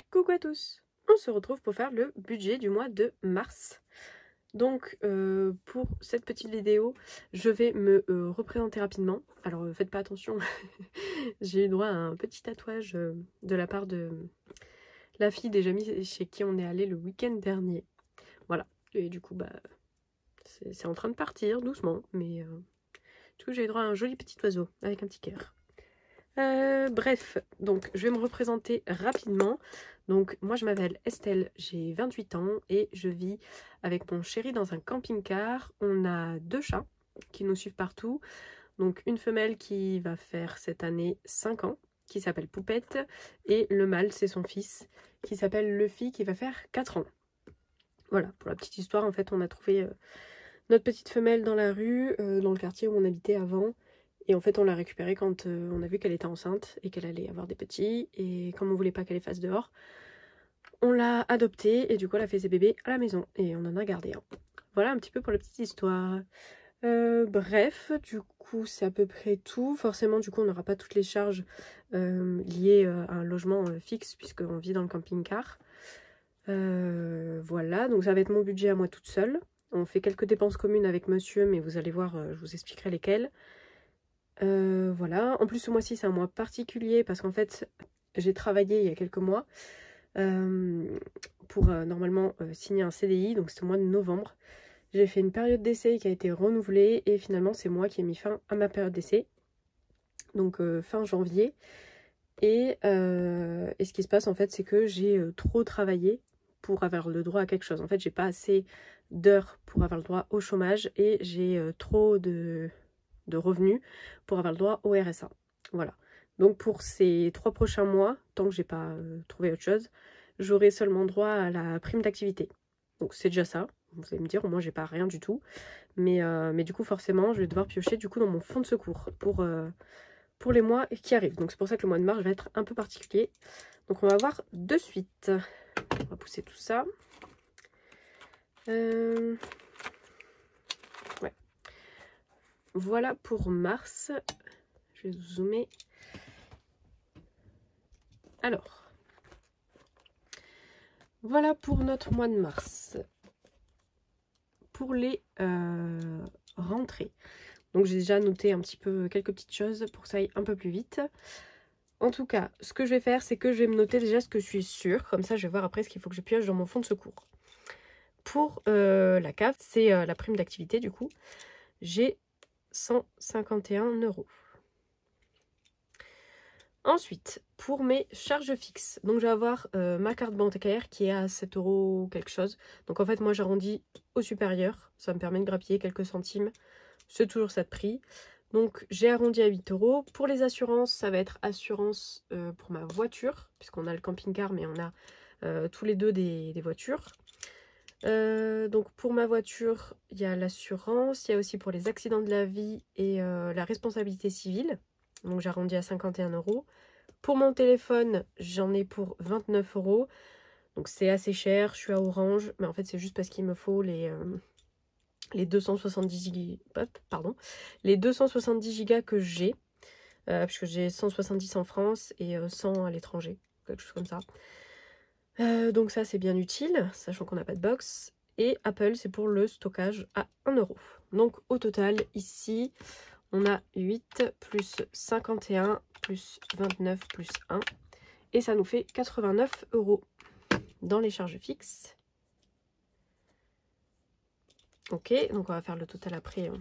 Coucou à tous, on se retrouve pour faire le budget du mois de mars. Donc pour cette petite vidéo, je vais me représenter rapidement. Alors faites pas attention, j'ai eu droit à un petit tatouage de la part de la fille des amis chez qui on est allé le week-end dernier. Voilà, et du coup bah c'est en train de partir doucement, mais du coup j'ai eu droit à un joli petit oiseau avec un petit cœur. Bref, donc je vais me représenter rapidement. Donc moi je m'appelle Estelle, j'ai 28 ans et je vis avec mon chéri dans un camping-car. On a 2 chats qui nous suivent partout. Donc une femelle qui va faire cette année 5 ans, qui s'appelle Poupette, et le mâle c'est son fils qui s'appelle Luffy qui va faire 4 ans. Voilà, pour la petite histoire, en fait on a trouvé notre petite femelle dans la rue, dans le quartier où on habitait avant. Et en fait, on l'a récupérée quand on a vu qu'elle était enceinte et qu'elle allait avoir des petits. Et comme on voulait pas qu'elle les fasse dehors, on l'a adoptée et du coup, elle a fait ses bébés à la maison. Et on en a gardé un. Voilà un petit peu pour la petite histoire. Bref, du coup, c'est à peu près tout. Forcément, du coup, on n'aura pas toutes les charges liées à un logement fixe puisqu'on vit dans le camping-car. Voilà, donc ça va être mon budget à moi toute seule. On fait quelques dépenses communes avec monsieur, mais vous allez voir, je vous expliquerai lesquelles. Voilà, en plus ce mois-ci c'est un mois particulier parce qu'en fait j'ai travaillé il y a quelques mois pour normalement signer un CDI, donc c'était au mois de novembre. J'ai fait une période d'essai qui a été renouvelée et finalement c'est moi qui ai mis fin à ma période d'essai, donc fin janvier. Et ce qui se passe en fait c'est que j'ai trop travaillé pour avoir le droit à quelque chose. En fait j'ai pas assez d'heures pour avoir le droit au chômage et j'ai trop de revenus pour avoir le droit au RSA. Voilà. Donc pour ces 3 prochains mois, tant que j'ai pas trouvé autre chose, j'aurai seulement droit à la prime d'activité. Donc c'est déjà ça. Vous allez me dire, moi j'ai pas rien du tout. Mais du coup forcément, je vais devoir piocher du coup dans mon fonds de secours pour les mois qui arrivent. Donc c'est pour ça que le mois de mars va être un peu particulier. Donc on va voir de suite. On va pousser tout ça. Ouais. Voilà pour mars. Je vais zoomer. Alors, voilà pour notre mois de mars. Pour les rentrées. Donc j'ai déjà noté un petit peu quelques petites choses pour que ça aille un peu plus vite. En tout cas, ce que je vais faire, c'est que je vais me noter déjà ce que je suis sûre. Comme ça, je vais voir après ce qu'il faut que je pioche dans mon fonds de secours. Pour la CAF, c'est la prime d'activité du coup. J'ai 151 €. Ensuite, pour mes charges fixes, donc je vais avoir ma carte bancaire qui est à 7 € quelque chose. Donc en fait, moi j'arrondis au supérieur, ça me permet de grappiller quelques centimes. C'est toujours ça de prix. Donc j'ai arrondi à 8 €. Pour les assurances, ça va être assurance pour ma voiture, puisqu'on a le camping-car, mais on a tous les deux des voitures. Donc pour ma voiture, il y a l'assurance, il y a aussi pour les accidents de la vie et la responsabilité civile. Donc j'arrondis à 51 €. Pour mon téléphone, j'en ai pour 29 €. Donc c'est assez cher, je suis à Orange, mais en fait c'est juste parce qu'il me faut les 270 gigas que j'ai, puisque j'ai 170 en France et 100 à l'étranger, quelque chose comme ça. Donc ça c'est bien utile, sachant qu'on n'a pas de box. Et Apple c'est pour le stockage à 1 €. Donc au total ici on a 8 plus 51 plus 29 plus 1. Et ça nous fait 89 € dans les charges fixes. Ok, donc on va faire le total après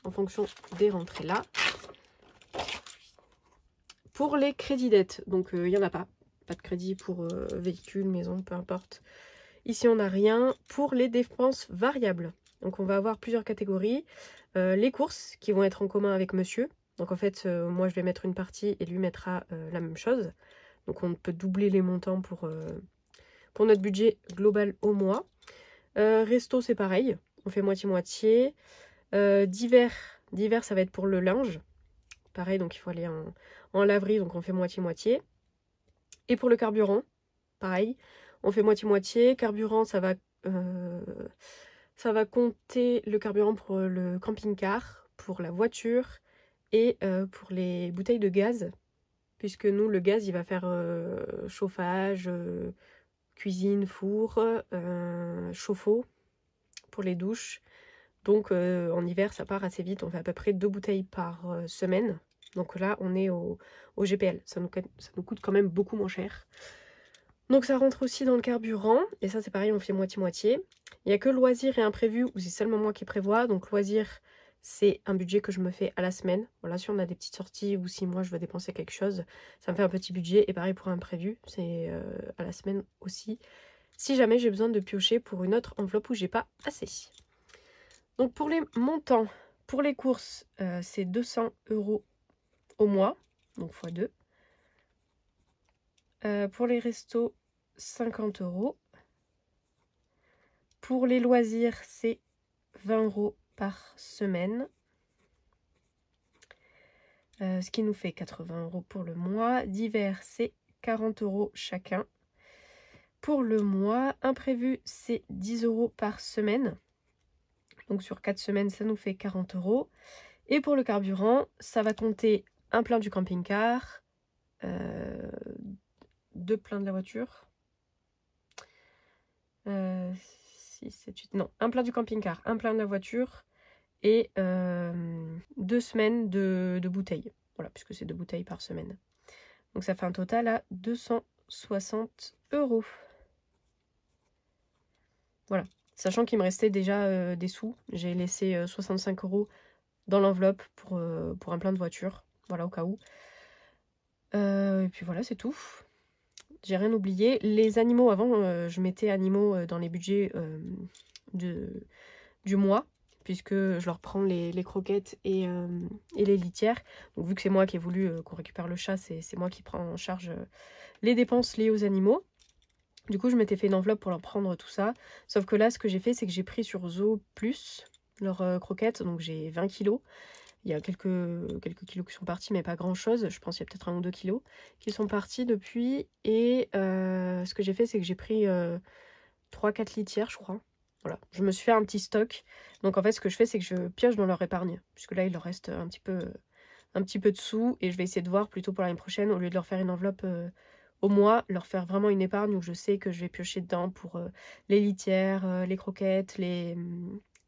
en fonction des rentrées là. Pour les crédits dettes, donc il n'y en a pas. Pas de crédit pour véhicule, maison, peu importe. Ici on n'a rien. Pour les dépenses variables, donc on va avoir plusieurs catégories. Les courses qui vont être en commun avec monsieur. Donc en fait, moi je vais mettre une partie et lui mettra la même chose. Donc on peut doubler les montants pour notre budget global au mois. Resto c'est pareil, on fait moitié-moitié. Divers ça va être pour le linge. Pareil, donc il faut aller en laverie, donc on fait moitié-moitié. Et pour le carburant, pareil, on fait moitié-moitié. Carburant, ça va compter le carburant pour le camping-car, pour la voiture et pour les bouteilles de gaz, puisque nous, le gaz, il va faire chauffage, cuisine, four, chauffe-eau pour les douches. Donc en hiver, ça part assez vite. On fait à peu près 2 bouteilles par semaine. Donc là, on est au GPL. Ça nous coûte quand même beaucoup moins cher. Donc ça rentre aussi dans le carburant. Et ça, c'est pareil, on fait moitié-moitié. Il n'y a que loisirs et imprévus où c'est seulement moi qui prévois. Donc loisirs, c'est un budget que je me fais à la semaine. Voilà, si on a des petites sorties ou si moi je veux dépenser quelque chose, ça me fait un petit budget. Et pareil pour imprévu, c'est à la semaine aussi. Si jamais j'ai besoin de piocher pour une autre enveloppe où j'ai pas assez. Donc pour les montants, pour les courses, c'est 200 € au mois, donc x2. Pour les restos, 50 €. Pour les loisirs, c'est 20 € par semaine. Ce qui nous fait 80 € pour le mois. D'hiver, c'est 40 € chacun. Pour le mois, imprévu, c'est 10 € par semaine. Donc sur 4 semaines, ça nous fait 40 €. Et pour le carburant, ça va compter un plein du camping-car, 2 pleins de la voiture. 6, 7, 8, non, un plein du camping-car, un plein de la voiture et 2 semaines de bouteilles. Voilà, puisque c'est 2 bouteilles par semaine. Donc ça fait un total à 260 €. Voilà, sachant qu'il me restait déjà des sous. J'ai laissé 65 € dans l'enveloppe pour un plein de voiture. Voilà, au cas où. Et puis voilà, c'est tout. J'ai rien oublié. Les animaux, avant, je mettais animaux dans les budgets du mois, puisque je leur prends les croquettes et les litières. Donc vu que c'est moi qui ai voulu qu'on récupère le chat, c'est moi qui prends en charge les dépenses liées aux animaux. Du coup, je m'étais fait une enveloppe pour leur prendre tout ça. Sauf que là, ce que j'ai fait, c'est que j'ai pris sur Zoo Plus leurs croquettes. Donc j'ai 20 kilos. Il y a quelques kilos qui sont partis, mais pas grand chose. Je pense qu'il y a peut-être 1 ou 2 kilos qui sont partis depuis. Et ce que j'ai fait, c'est que j'ai pris 3-4 litières, je crois. Voilà, je me suis fait un petit stock. Donc en fait, ce que je fais, c'est que je pioche dans leur épargne. Puisque là, il leur reste un petit peu de sous. Et je vais essayer de voir plutôt pour l'année prochaine, au lieu de leur faire une enveloppe au mois, leur faire vraiment une épargne où je sais que je vais piocher dedans pour les litières, les croquettes, les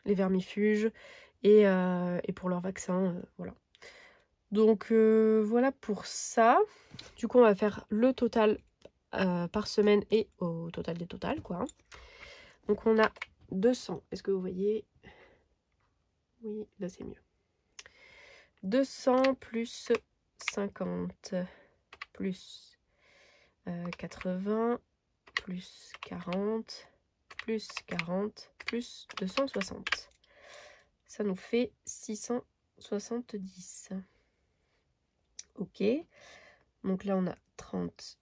vermifuges. Et pour leur vaccin, voilà. Donc voilà pour ça. Du coup, on va faire le total par semaine et au total des totales, quoi. Donc on a 200. Est-ce que vous voyez? Oui, là c'est mieux. 200 plus 50 plus 80 plus 40 plus 40 plus 260. Ça nous fait 670. Ok. Donc là, on a 30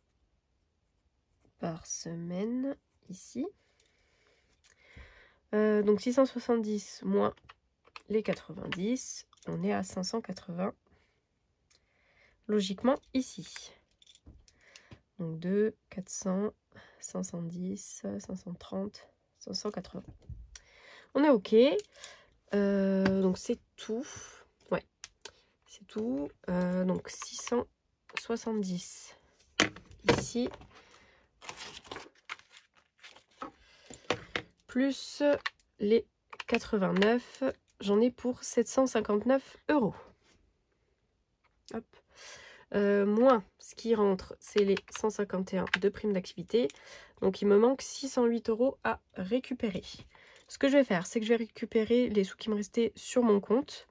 par semaine ici. Donc 670 moins les 90. On est à 580. Logiquement ici. Donc 2, 400, 510, 530, 580. On est ok. Donc c'est tout. Ouais, c'est tout. Donc 670 ici. Plus les 89. J'en ai pour 759 €. Hop. Moins ce qui rentre, c'est les 151 de prime d'activité. Donc il me manque 608 € à récupérer. Ce que je vais faire, c'est que je vais récupérer les sous qui me restaient sur mon compte.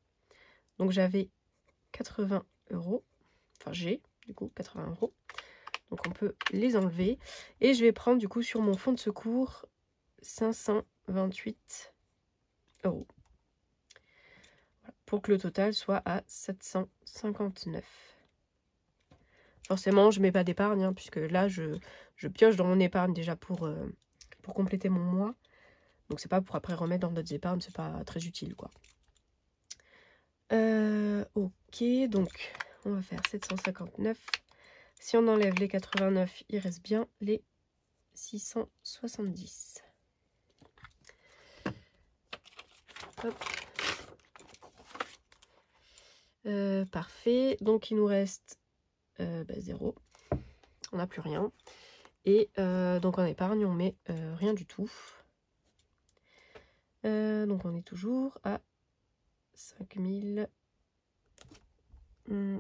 Donc j'avais 80 €. Enfin j'ai du coup 80 €. Donc on peut les enlever. Et je vais prendre du coup sur mon fonds de secours 528 €. Voilà, pour que le total soit à 759. Forcément, je mets pas d'épargne, hein, puisque là, je pioche dans mon épargne déjà pour compléter mon mois. Donc, c'est pas pour après remettre dans d'autres épargnes, c'est pas très utile, quoi. Ok, donc, on va faire 759. Si on enlève les 89, il reste bien les 670. Hop. Parfait. Donc il nous reste 0. On n'a plus rien. Et donc en épargne, on met rien du tout. Donc on est toujours à 5000.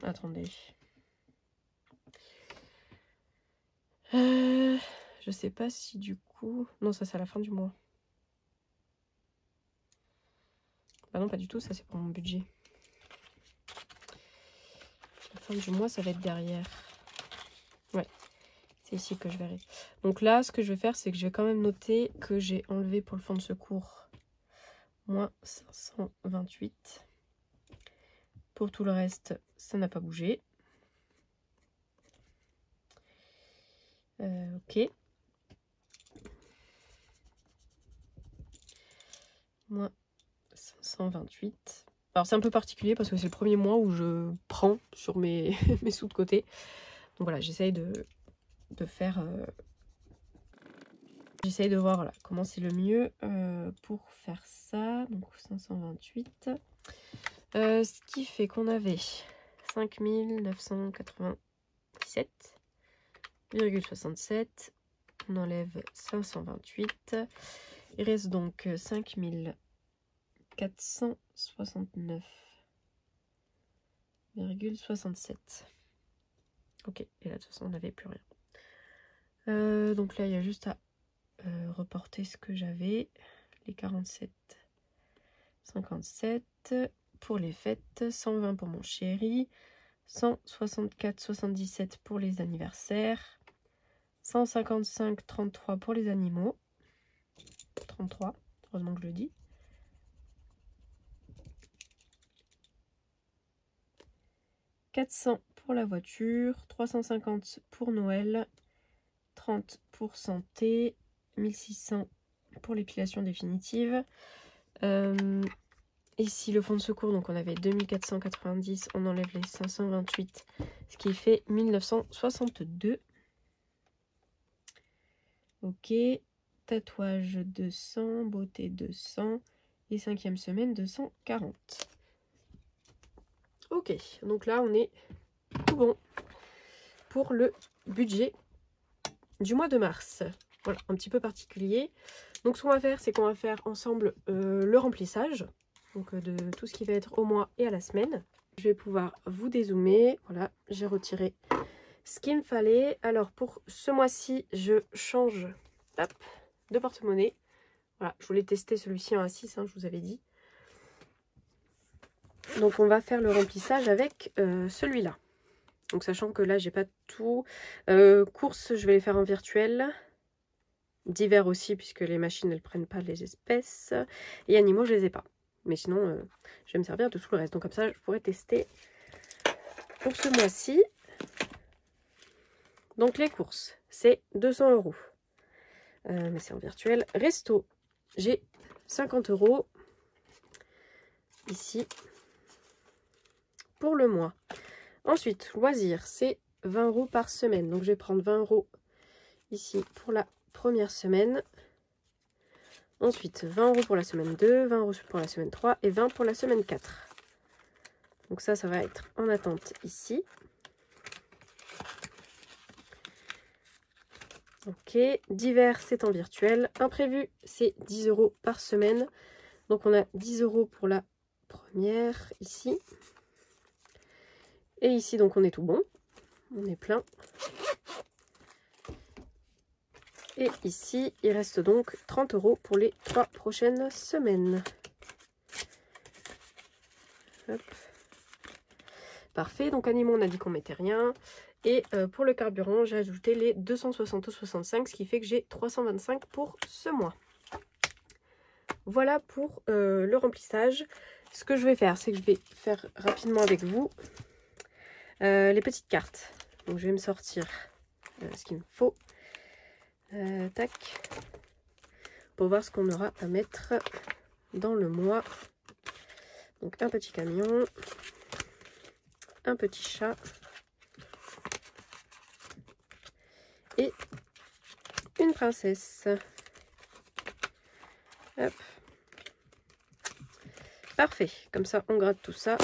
Attendez. Je sais pas si du coup... Non, ça c'est à la fin du mois. Bah non, pas du tout, ça c'est pour mon budget. La fin du mois, ça va être derrière. Ouais, c'est ici que je verrai. Donc là, ce que je vais faire, c'est que je vais quand même noter que j'ai enlevé pour le fonds de secours moins 528. Pour tout le reste, ça n'a pas bougé. Ok. Moins 528. Alors c'est un peu particulier parce que c'est le premier mois où je prends sur mes, mes sous de côté. Donc voilà, j'essaye de faire... J'essaye de voir voilà, comment c'est le mieux pour faire ça. Donc 528. Ce qui fait qu'on avait 5997,67. On enlève 528. Il reste donc 5469,67. Ok, et là de toute façon on n'avait plus rien. Donc là il y a juste à reporter ce que j'avais. Les 47,57 pour les fêtes, 120 pour mon chéri, 164,77 pour les anniversaires, 155,33 pour les animaux. 33, heureusement que je le dis. « 400 pour la voiture, 350 pour Noël, 30 pour santé, 1600 pour l'épilation définitive. Ici le fonds de secours, donc on avait 2490, on enlève les 528, ce qui fait 1962. Ok, tatouage 200, beauté 200 et 5e semaine 240. Ok, donc là on est tout bon pour le budget du mois de mars. Voilà, un petit peu particulier. Donc ce qu'on va faire, c'est qu'on va faire ensemble le remplissage. Donc de tout ce qui va être au mois et à la semaine. Je vais pouvoir vous dézoomer. Voilà, j'ai retiré ce qu'il me fallait. Alors pour ce mois-ci, je change de porte-monnaie. Voilà, je voulais tester celui-ci en A6, hein, je vous avais dit. Donc on va faire le remplissage avec celui-là. Donc sachant que là, j'ai pas tout. Courses, je vais les faire en virtuel. Divers aussi, puisque les machines, elles prennent pas les espèces. Et animaux, je les ai pas. Mais sinon, je vais me servir de tout le reste. Donc comme ça, je pourrais tester pour ce mois-ci. Donc les courses, c'est 200 €. Mais c'est en virtuel. Resto, j'ai 50 € ici pour le mois. Ensuite, loisirs, c'est 20 € par semaine. Donc je vais prendre 20 € ici pour la première semaine. Ensuite, 20 € pour la semaine 2, 20 € pour la semaine 3 et 20 pour la semaine 4. Donc ça va être en attente ici. Ok, divers, c'est en virtuel. Imprévu, c'est 10 € par semaine. Donc on a 10 € pour la première ici. Et ici, donc on est tout bon. On est plein. Et ici, il reste donc 30 € pour les 3 prochaines semaines. Hop. Parfait, donc animaux, on a dit qu'on mettait rien. Et pour le carburant, j'ai ajouté les 260,65, ce qui fait que j'ai 325 pour ce mois. Voilà pour le remplissage. Ce que je vais faire, c'est que je vais faire rapidement avec vous les petites cartes. Donc je vais me sortir ce qu'il me faut. Tac. Pour voir ce qu'on aura à mettre dans le mois. Donc un petit camion. Un petit chat. Et une princesse. Hop. Parfait. Comme ça, on gratte tout ça.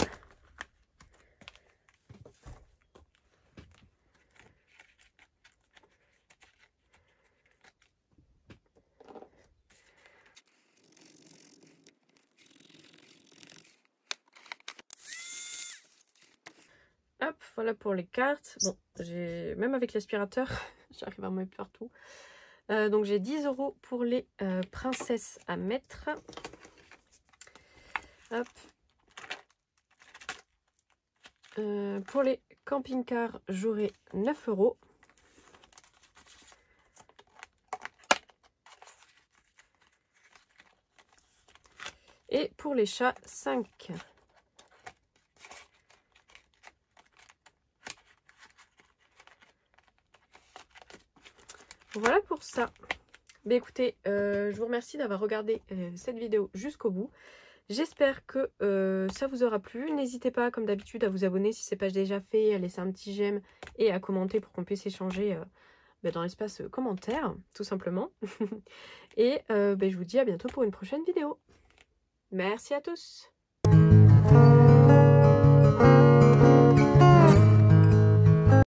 Hop, voilà pour les cartes. Bon, j'ai même avec l'aspirateur, j'arrive à en mettre partout. Donc j'ai 10 € pour les princesses à mettre. Hop. Pour les camping-cars, j'aurai 9 €. Et pour les chats, 5. Voilà pour ça. Mais écoutez, je vous remercie d'avoir regardé cette vidéo jusqu'au bout. J'espère que ça vous aura plu. N'hésitez pas, comme d'habitude, à vous abonner si ce n'est pas déjà fait, à laisser un petit j'aime et à commenter pour qu'on puisse échanger dans l'espace commentaire, tout simplement. Et je vous dis à bientôt pour une prochaine vidéo. Merci à tous!